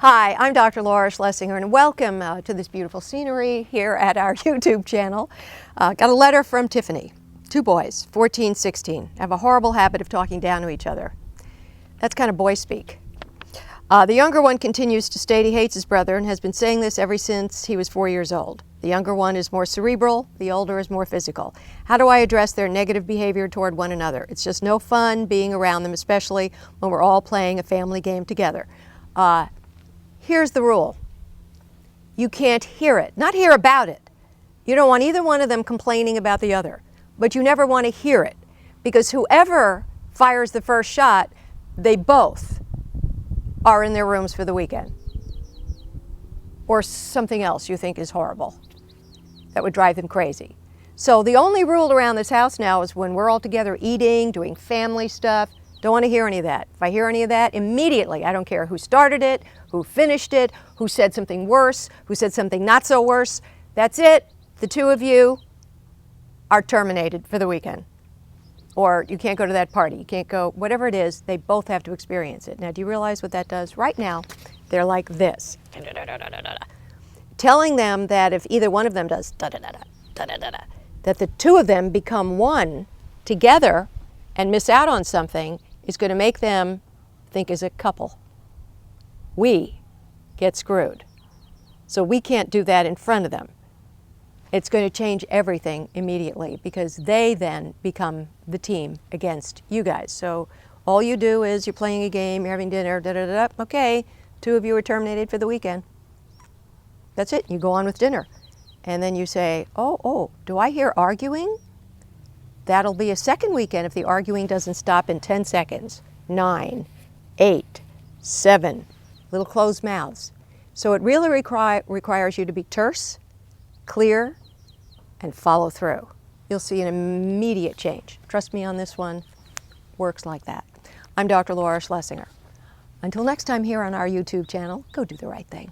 Hi, I'm Dr. Laura Schlesinger, and welcome to this beautiful scenery here at our YouTube channel. Got a letter from Tiffany. Two boys, 14, 16, have a horrible habit of talking down to each other. That's kind of boy speak. The younger one continues to state he hates his brother and has been saying this ever since he was 4 years old. The younger one is more cerebral, the older is more physical. How do I address their negative behavior toward one another? It's just no fun being around them, especially when we're all playing a family game together. Here's the rule. You can't hear it, not hear about it. You don't want either one of them complaining about the other, but you never want to hear it, because whoever fires the first shot, they both are in their rooms for the weekend. Or something else you think is horrible that would drive them crazy. So the only rule around this house now is when we're all together eating, doing family stuff, don't want to hear any of that. If I hear any of that, immediately, I don't care who started it, who finished it, who said something worse, who said something not so worse. That's it. The two of you are terminated for the weekend. Or you can't go to that party. You can't go, whatever it is, they both have to experience it. Now, do you realize what that does? Right now, they're like this. Telling them that if either one of them does that the two of them become one together and miss out on something is going to make them think as a couple. We get screwed. So we can't do that in front of them. It's going to change everything immediately because they then become the team against you guys. So all you do is you're playing a game, you're having dinner, okay, two of you are terminated for the weekend. That's it. You go on with dinner. And then you say, oh, do I hear arguing? That'll be a second weekend if the arguing doesn't stop in 10 seconds. 9, 8, 7, little closed mouths. So it really requires you to be terse, clear, and follow through. You'll see an immediate change. Trust me on this one, works like that. I'm Dr. Laura Schlesinger. Until next time here on our YouTube channel, go do the right thing.